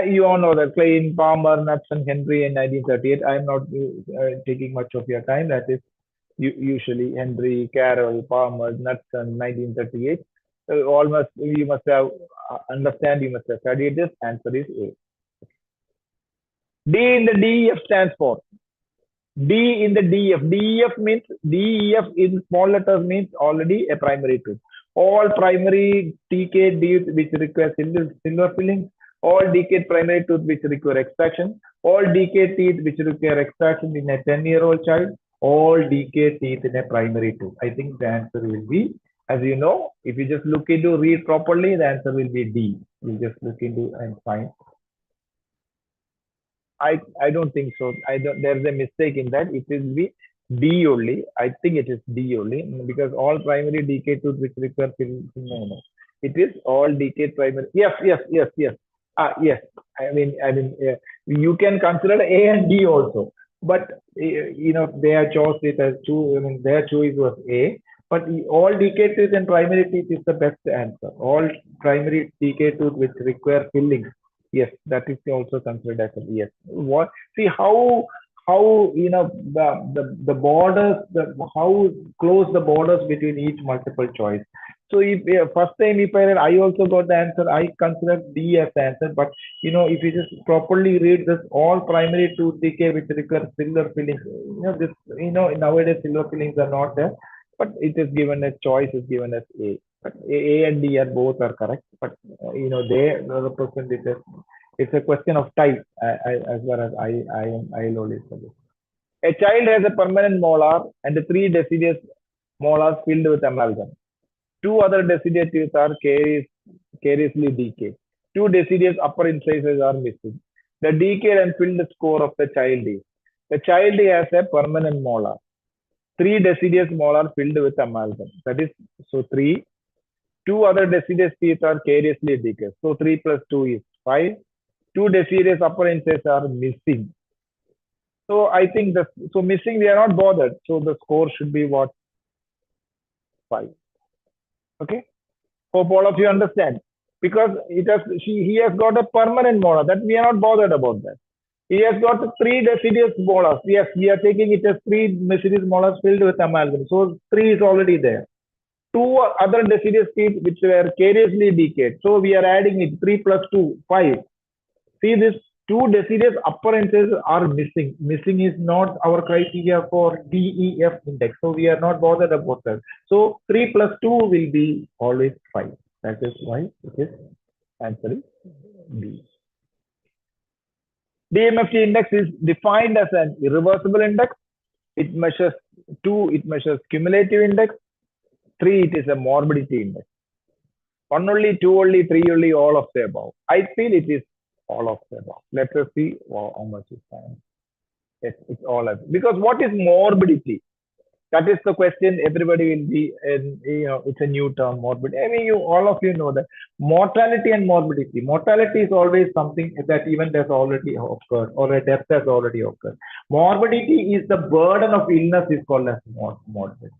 you all know that Klein, Palmer, Nuts, and Henry in 1938. I am not taking much of your time. That is usually Henry, Carroll, Palmer, Nuts, and 1938. Almost you must have understand. You must have studied this. Answer is A. D in the DEF stands for D in the DEF. DEF means DEF in small letters means already a primary tooth. All primary TK teeth which require silver filling. All decayed primary tooth which require extraction, all decayed teeth which require extraction in a 10-year-old child, all decayed teeth in a primary tooth. I think the answer will be, as you know, if you just look into read properly, the answer will be D. You just look into and find. I don't think so. There's a mistake in that. It will be D only. I think it is D only because all primary decayed tooth which require no. It is all decayed primary. Yes. Yes. I mean, you can consider A and D also, but their choice it as two. I mean, their choice was A, but all decayed tooth and primary teeth is the best answer. All primary decayed tooth which require fillings. Yes, that is also considered as a yes. What? See how the borders, how close the borders between each multiple choice. So if first time if I also got the answer, I consider D as the answer. But if you just properly read this, all primary tooth decay which requires silver fillings, this nowadays silver fillings are not there, but it is given as choice is given as A. But A and D are both are correct, but they represent it as it's a question of type. As far as I always suggest. A child has a permanent molar and three deciduous molars filled with amalgam. Two other deciduous teeth are cariously decayed. Two deciduous upper incisors are missing. The decayed and filled score of the child is. The child has a permanent molar. Three deciduous molar filled with amalgam. That is, so three. Two other deciduous teeth are cariously decayed. So 3 plus 2 is 5. Two deciduous upper incisors are missing. So I think so missing we are not bothered. So the score should be what? 5. Okay. Hope all of you understand. Because he has got a permanent molar that we are not bothered about that. He has got three deciduous molars. Yes, we are taking it as three deciduous molars filled with amalgam. So 3 is already there. Two other deciduous teeth which were cariously decayed. So we are adding it 3 plus 2, 5. See this two deciduous upper incisors are missing. Missing is not our criteria for DEF index. So we are not bothered about that. So 3 plus 2 will be always 5. That is why it is answer is B. DMFT index is defined as an irreversible index. It measures 2, it measures cumulative index. 3, it is a morbidity index. 1 only, 2 only, 3 only, all of the above. I feel it is all of the above. Let us see how much is time. Yes, it's all of it. Because what is morbidity? That is the question. Everybody will be, it's a new term, morbidity. I mean, all of you know that mortality and morbidity. Mortality is always something that event has already occurred or a death has already occurred. Morbidity is the burden of illness is called as morbidity.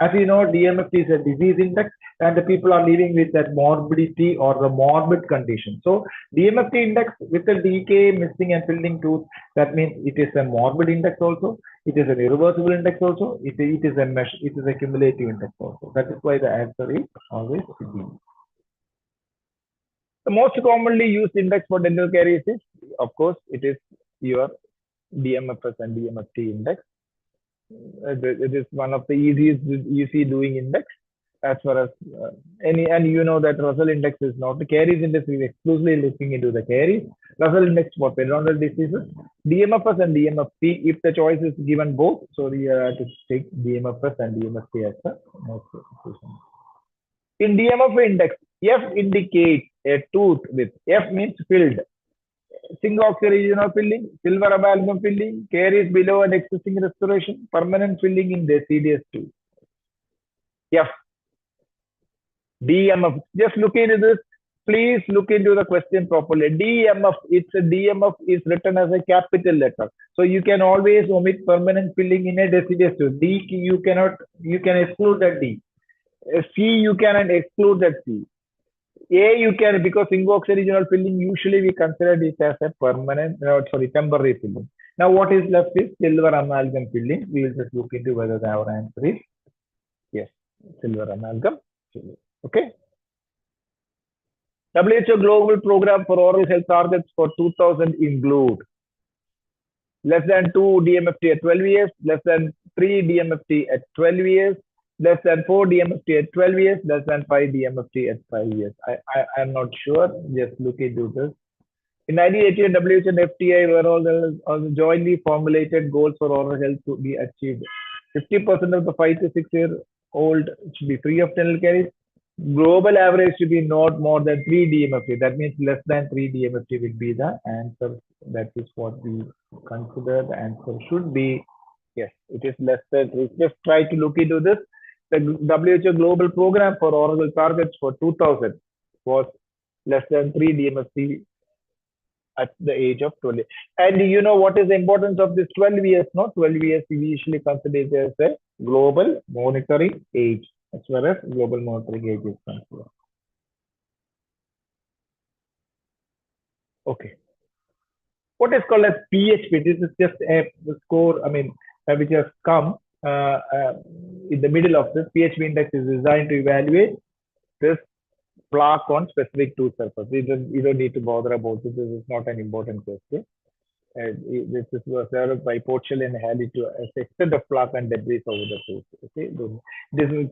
As you know, DMFT is a disease index and the people are living with that morbidity or the morbid condition. So DMFT index with the decay, missing and filling tooth, that means it is a morbid index also. It is an irreversible index also. It is a cumulative index also. That is why the answer is always B. The most commonly used index for dental caries is, of course, it is your DMFS and DMFT index. It is one of the easy doing index as far as and you know that Russell index is not the caries index is exclusively looking into the caries. Russell index for periodontal diseases, DMFS and DMFT. If the choice is given both, so we have to take DMFS and DMFT as the most important. In DMF index, F indicates a tooth with F means filled. Zinc oxide regional filling, silver amalgam filling, caries below and existing restoration, permanent filling in deciduous tooth. F. DMF. Just look into this. Please look into the question properly. DMF. It's a DMF is written as a capital letter. So you can always omit permanent filling in a deciduous tooth. D you can exclude that D. C you can exclude that C. A you can because zinc oxide regional filling usually we consider it as a temporary filling. Now what is left is silver amalgam filling. We will just look into whether our answer is yes, silver amalgam filling. Okay. WHO Global Program for Oral Health Targets for 2000 include less than 2 DMFT at 12 years, less than 3 DMFT at 12 years, less than 4 DMFT at 12 years, less than 5 DMFT at 5 years. I am not sure. Just look into this. In 1988, WHO and FTI were all jointly formulated goals for oral health to be achieved. 50% of the 5 to 6-year-old should be free of dental caries. Global average should be not more than 3 DMFT. That means less than 3 DMFT will be the answer. That is what we consider the answer should be. Yes, it is less than 3. Just try to look into this. The WHO Global Program for Oral Targets for 2000 was less than 3 DMFT at the age of 12. And you know what is the importance of this 12 years? Not 12 years, we usually consider it as a global monitoring age. As far as global monitoring age is concerned. Okay. What is called as PHP? This is just a score, which has come in the middle of this. PHP index is designed to evaluate this plaque on specific tooth surface. You don't need to bother about this. This is not an important question. This is was developed by Portugal and had it to as extent of plaque and debris over the tooth. Okay,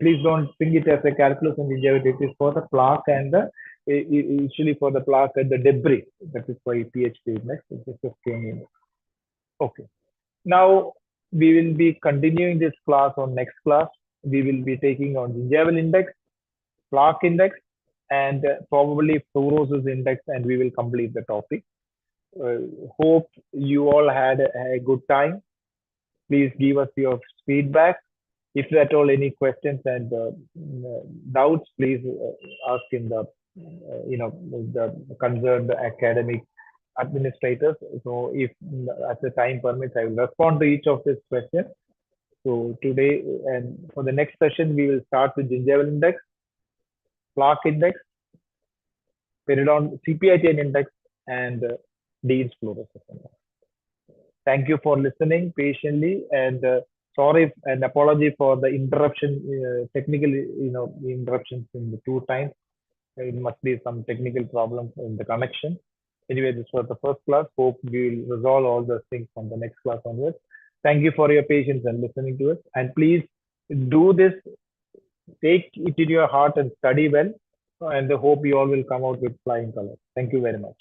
please don't think it as a calculus and gingivitis. It is for the plaque and the usually for the plaque and the debris. That is why PhD next. It just came in. Okay. Now we will be continuing this class on next class. We will be taking on gingival index, plaque index, and probably fluorosis index, and we will complete the topic. Uh, Hope you all had a good time. Please give us your feedback. If at all any questions and doubts, please ask in the the concerned academic administrators. So if as the time permits, I will respond to each of these questions. So today and for the next session, we will start with gingival index, plaque index, CPITN index, and Dean's fluorosis index. Thank you for listening patiently, and sorry and apology for the interruption, technical interruptions in the two times. It must be some technical problems in the connection. Anyway, this was the first class. Hope we will resolve all those things from the next class onwards. Thank you for your patience and listening to us. And please do this, take it in your heart and study well. And I hope you all will come out with flying colors. Thank you very much.